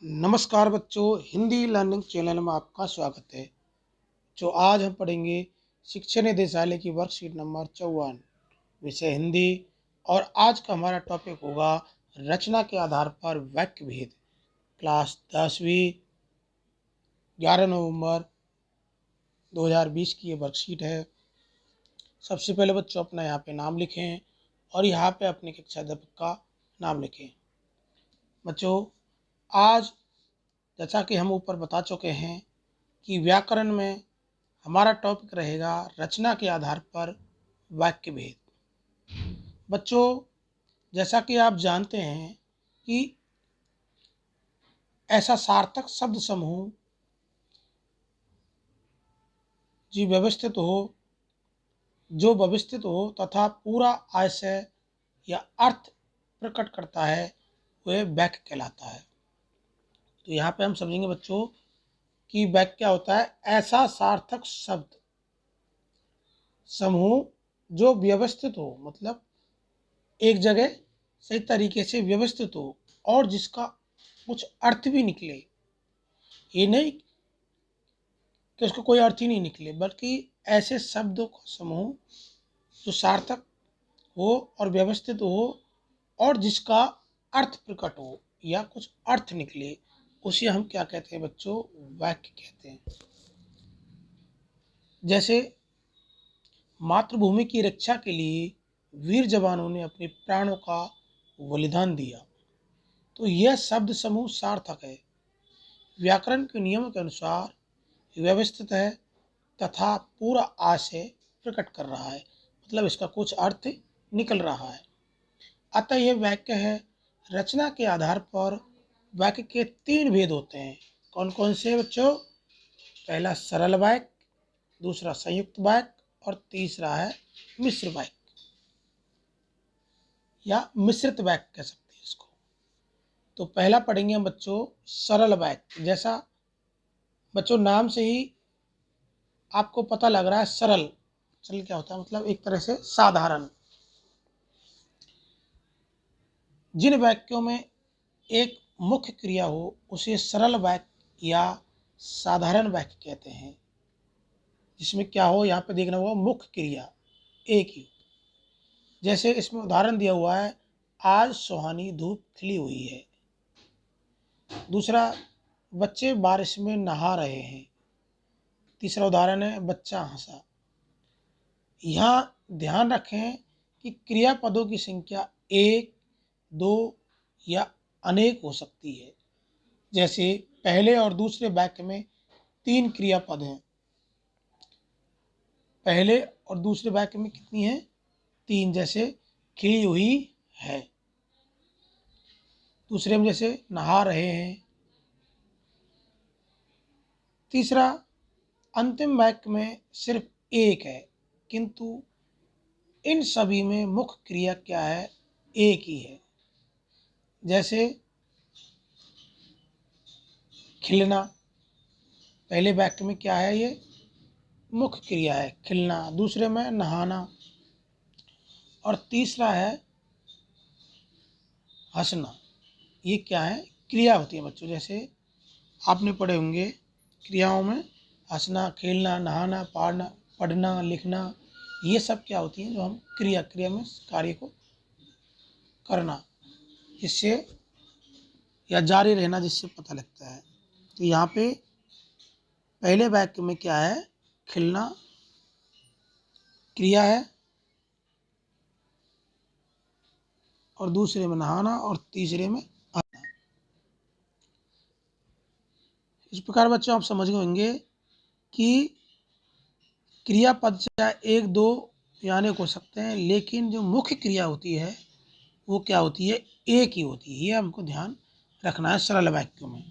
नमस्कार बच्चों, Hindi learning channel में आपका स्वागत है। जो आज हम पढ़ेंगे शिक्षा निदेशालय की वर्कशीट नंबर 54, विषय हिंदी। और आज का हमारा टॉपिक होगा रचना के आधार पर वाक्य भेद। क्लास 10वीं 11 नवंबर 2020 की ये वर्कशीट है। सबसे पहले बच्चों अपना यहाँ पे नाम लिखें और यहाँ पे अपने कक्षा अध्यापक का नाम लिखें। बच्चों, आज जैसा कि हम ऊपर बता चुके हैं कि व्याकरण में हमारा टॉपिक रहेगा रचना के आधार पर वाक्य भेद। बच्चों, जैसा कि आप जानते हैं कि ऐसा सार्थक शब्द समूह जो व्यवस्थित हो तथा पूरा आशय या अर्थ प्रकट करता है, वह वाक्य कहलाता है। तो यहाँ पे हम समझेंगे बच्चों कि वाक्य क्या होता है। ऐसा सार्थक शब्द समूह जो व्यवस्थित हो, मतलब एक जगह सही तरीके से व्यवस्थित हो और जिसका कुछ अर्थ भी निकले। ये नहीं कि उसका कोई अर्थ ही नहीं निकले, बल्कि ऐसे शब्दों का समूह जो सार्थक हो और व्यवस्थित हो और जिसका अर्थ प्रकट हो या कुछ अर्थ निकले, उसे हम क्या कहते हैं बच्चों? वाक्य कहते हैं। जैसे मातृभूमि की रक्षा के लिए वीर जवानों ने अपने प्राणों का बलिदान दिया, तो यह शब्द समूह सार्थक है, व्याकरण के नियमों के अनुसार व्यवस्थित है तथा पूरा आशय प्रकट कर रहा है, मतलब इसका कुछ अर्थ निकल रहा है। अतः यह वाक्य है। रचना के आधार पर वाक्य के 3 भेद होते हैं। कौन कौन से बच्चों? पहला सरल वाक्य, दूसरा संयुक्त वाक्य और तीसरा है मिश्र वाक्य या मिश्रित वाक्य कह सकते हैं इसको। तो पहला पढ़ेंगे हम बच्चों सरल वाक्य। जैसा बच्चों नाम से ही आपको पता लग रहा है, सरल। सरल क्या होता है? मतलब एक तरह से साधारण। जिन वाक्यों में एक मुख्य क्रिया हो उसे सरल वाक्य या साधारण वाक्य कहते हैं। जिसमें क्या हो, यहाँ पे देखना होगा मुख्य क्रिया एक ही। जैसे इसमें उदाहरण दिया हुआ है, आज सुहानी धूप खिली हुई है। दूसरा, बच्चे बारिश में नहा रहे हैं। तीसरा उदाहरण है, बच्चा हंसा। यहाँ ध्यान रखें कि क्रियापदों की संख्या 1, 2 या अनेक हो सकती है। जैसे पहले और दूसरे वाक्य में 3 क्रियापद हैं। पहले और दूसरे वाक्य में कितनी है? 3। जैसे खिली हुई है। दूसरे में जैसे नहा रहे हैं। तीसरा, अंतिम वाक्य में सिर्फ एक है, किंतु इन सभी में मुख्य क्रिया क्या है? एक ही है। जैसे खिलना, पहले वाक्य में क्या है? ये मुख्य क्रिया है खिलना। दूसरे में नहाना और तीसरा है हंसना। ये क्या है? क्रिया होती है बच्चों। जैसे आपने पढ़े होंगे क्रियाओं में हंसना, खेलना, नहाना, पढ़ना, लिखना, ये सब क्या होती हैं? जो हम क्रिया में कार्य को करना, जिससे या जारी रहना, जिससे पता लगता है। तो यहाँ पे पहले वाक्य में क्या है? खिलना क्रिया है और दूसरे में नहाना और तीसरे में हंसना। इस प्रकार बच्चों आप समझ गए होंगे कि क्रियापद चाहे 1, 2 या अनेक हो सकते हैं, लेकिन जो मुख्य क्रिया होती है वो क्या होती है? एक ही होती है। ये हमको ध्यान रखना है सरल वाक्यों में।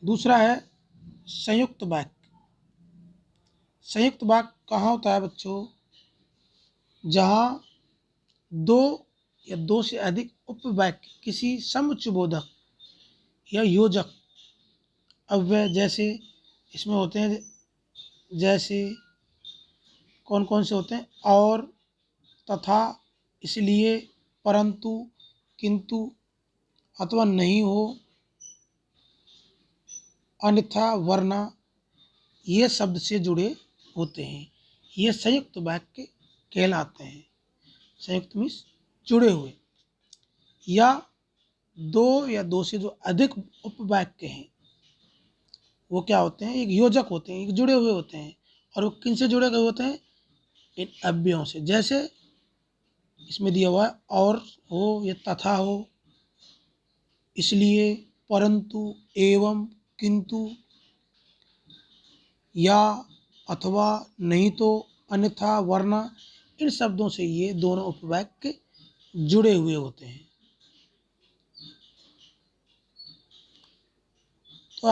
दूसरा है संयुक्त वाक्य। संयुक्त वाक्य कहाँ होता है बच्चों? जहाँ 2 या 2 से अधिक उपवाक्य किसी समुच्चयबोधक या योजक अव्यय जैसे इसमें होते हैं। जैसे कौन कौन से होते हैं? और, तथा, इसलिए, परंतु, किंतु अथवा नहीं हो, अन्यथा, वरना ये शब्द से जुड़े होते हैं। ये संयुक्त वाक्य कहलाते हैं। संयुक्त मीन्स जुड़े हुए। या दो या दो से जो अधिक उपवाक्य हैं वो क्या होते हैं, एक योजक होते हैं, एक जुड़े हुए होते हैं। और वो किन से जुड़े हुए होते हैं, इन अव्ययों से। जैसे इसमें दिया हुआ है और हो या तथा हो, इसलिए, परंतु, एवं, किंतु, या, अथवा, नहीं तो, अन्यथा, वरना, इन शब्दों से ये दोनों उपवाक्य जुड़े हुए होते हैं। तो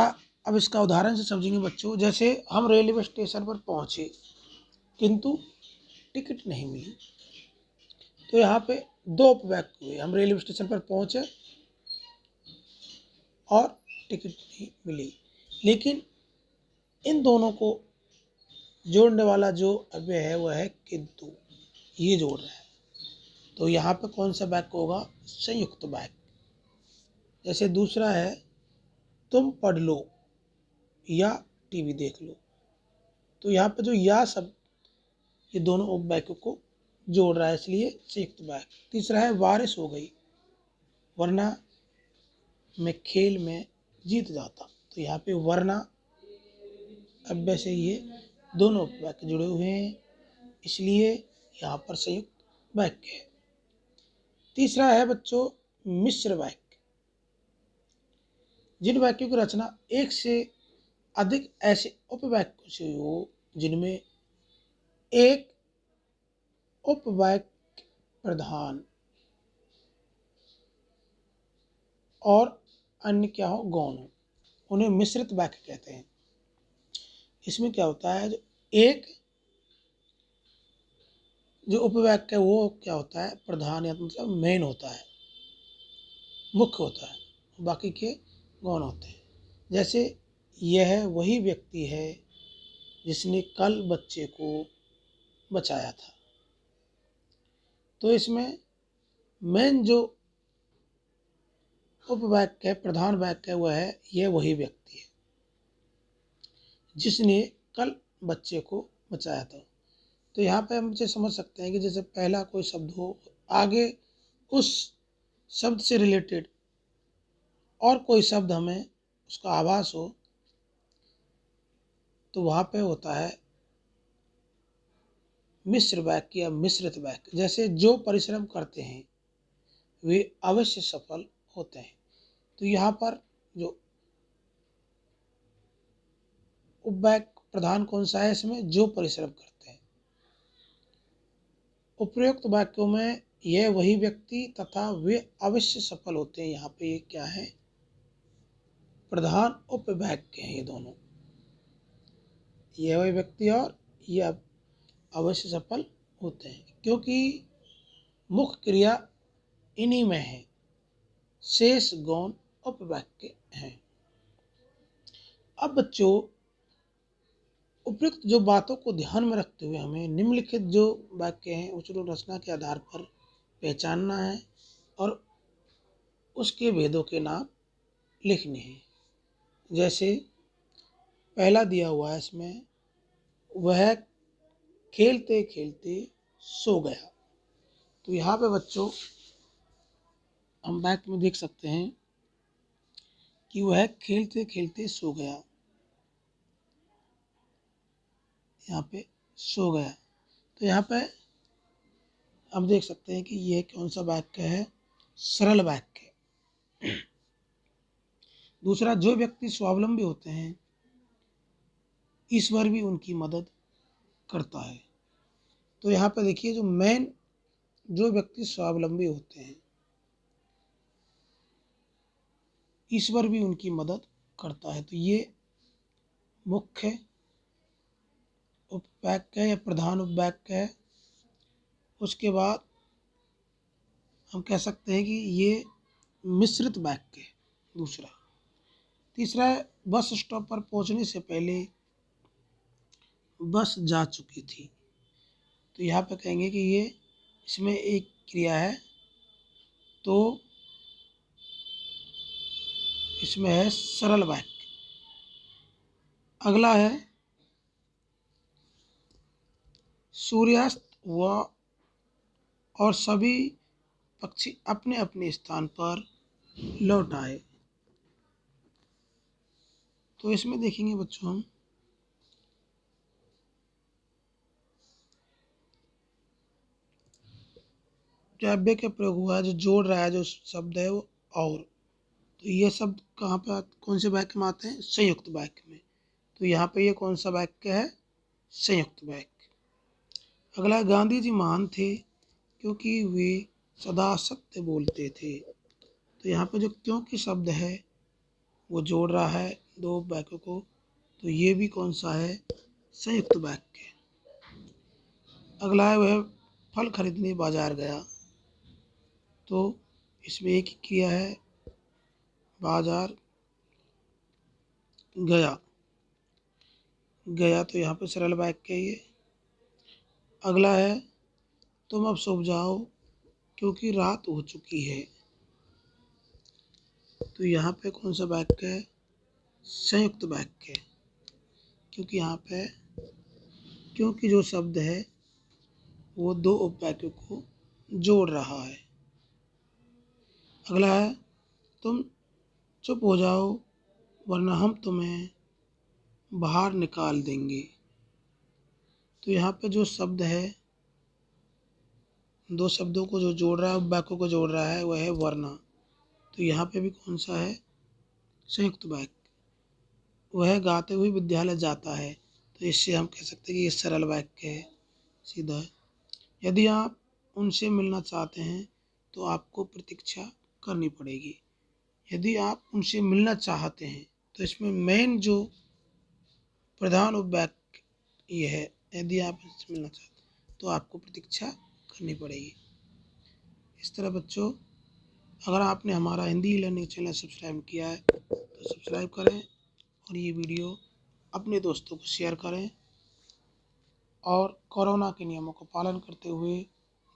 अब इसका उदाहरण से समझेंगे बच्चों। जैसे हम रेलवे स्टेशन पर पहुंचे किंतु टिकट नहीं मिली, तो यहाँ पे दो उपवाक्य हुए। हम रेलवे स्टेशन पर पहुंचे और टिकट नहीं मिली, लेकिन इन दोनों को जोड़ने वाला जो अव्यय है वह है किंतु, ये जोड़ रहा है। तो यहाँ पे कौन सा वाक्य होगा, संयुक्त वाक्य। जैसे दूसरा है तुम पढ़ लो या टीवी देख लो, तो यहाँ पे जो या शब्द ये दोनों उपवाक्यों को जोड़ रहा है, इसलिए संयुक्त वाक्य। तीसरा है बारिश हो गई वरना मैं खेल में जीत जाता, तो यहाँ पे वरना अव्यय से ये दोनों उपवाक्य जुड़े हुए हैं, इसलिए यहाँ पर संयुक्त वाक्य है। तीसरा है बच्चों मिश्र वाक्य। जिन वाक्यों की रचना एक से अधिक ऐसे उपवाक्यों से हो जिनमें एक उपवाक्य प्रधान और अन्य क्या हो, गौण हो, उन्हें मिश्रित वाक्य कहते हैं। इसमें क्या होता है, जो उपवाक्य है वो क्या होता है, प्रधान या मतलब मेन होता है, मुख्य होता है, बाकी के गौण होते हैं। जैसे यह वही व्यक्ति है जिसने कल बच्चे को बचाया था, तो इसमें मेन जो उपवाक्य है, प्रधान वाक्य है, वह है यह वही व्यक्ति है जिसने कल बच्चे को बचाया था। तो यहाँ पे हम इसे समझ सकते हैं कि जैसे पहला कोई शब्द हो, आगे उस शब्द से रिलेटेड और कोई शब्द हमें उसका आभास हो, तो वहाँ पे होता है मिश्र वाक्य या मिश्रित वाक्य। जैसे जो परिश्रम करते हैं वे अवश्य सफल होते हैं, तो यहाँ पर जो उपवाक्य प्रधान कौन सा है, इसमें जो परिश्रम करते हैं। उपयुक्त वाक्यों में यह वही व्यक्ति तथा वे अवश्य सफल होते हैं, यहाँ पे ये क्या है, प्रधान उपवाक्य हैं ये दोनों, यह वही व्यक्ति और यह अवश्य सफल होते हैं, क्योंकि मुख्य क्रिया इन्हीं में है, शेष गौण उपवाक्य हैं। अब बच्चों उपयुक्त जो बातों को ध्यान में रखते हुए हमें निम्नलिखित जो वाक्य हैं उच्चारण रचना के आधार पर पहचानना है और उसके भेदों के नाम लिखने हैं। जैसे पहला दिया हुआ है इसमें, वह खेलते खेलते सो गया, तो यहाँ पे बच्चों हम वाक्य में देख सकते हैं कि वह खेलते खेलते सो गया, यहाँ पे सो गया। तो यहाँ पे हम देख सकते हैं कि यह कौन सा वाक्य है, सरल वाक्य। दूसरा, जो व्यक्ति स्वावलंबी होते हैं ईश्वर भी उनकी मदद करता है, तो यहाँ पे देखिए जो मेन, जो व्यक्ति स्वावलंबी होते हैं ईश्वर भी उनकी मदद करता है, तो ये मुख्य उपवाक्य है या प्रधान उपवाक्य है। उसके बाद हम कह सकते हैं कि ये मिश्रित वाक्य है दूसरा। तीसरा है बस स्टॉप पर पहुंचने से पहले बस जा चुकी थी, तो यहाँ पे कहेंगे कि ये इसमें एक क्रिया है, तो इसमें है सरल वाक्य। अगला है सूर्यास्त हुआ और सभी पक्षी अपने अपने स्थान पर लौट आए। तो इसमें देखेंगे बच्चों हम जो अव्यय का प्रयोग हुआ है, जो जोड़ रहा है, जो शब्द है वो और, तो ये शब्द कहाँ पे कौन से वाक्य में आते हैं? संयुक्त वाक्य में। तो यहाँ पे ये कौन सा वाक्य है? संयुक्त वाक्य। अगला, गांधी जी महान थे क्योंकि वे सदा सत्य बोलते थे। तो यहाँ पे जो क्योंकि शब्द है वो जोड़ रहा है दो वाक्यों को, तो ये भी कौन सा है? संयुक्त वाक्य। अगला है वह फल खरीदने बाजार गया। तो इसमें एक ही क्रिया है, बाजार गया। गया तो यहाँ पे सरल वाक्य है ये। अगला है तुम अब सो जाओ क्योंकि रात हो चुकी है। तो यहाँ पे कौन सा वाक्य है? संयुक्त वाक्य। क्योंकि यहाँ पे क्योंकि जो शब्द है वो दो उपवाक्यों को जोड़ रहा है। अगला है तुम चुप हो जाओ वरना हम तुम्हें बाहर निकाल देंगे। तो यहाँ पे जो शब्द है, दो शब्दों को जो जोड़ रहा है, वाक्यों को जोड़ रहा है, वह है वरना। तो यहाँ पे भी कौन सा है? संयुक्त वाक्य। वह गाते हुए विद्यालय जाता है। तो इससे हम कह सकते हैं कि ये सरल वाक्य है, सीधा। यदि आप उनसे मिलना चाहते हैं तो आपको प्रतीक्षा करनी पड़ेगी। यदि आप उनसे मिलना चाहते हैं तो इसमें मेन जो प्रधान उपवाक्य ये है, यदि आप उनसे मिलना चाहते हैं तो आपको प्रतीक्षा करनी पड़ेगी। इस तरह बच्चों, अगर आपने हमारा हिंदी लर्निंग चैनल सब्सक्राइब किया है तो सब्सक्राइब करें और ये वीडियो अपने दोस्तों को शेयर करें और कोरोना के नियमों का पालन करते हुए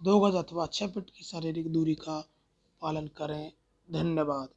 2 गज अथवा 6 फीट की शारीरिक दूरी का पालन करें। धन्यवाद।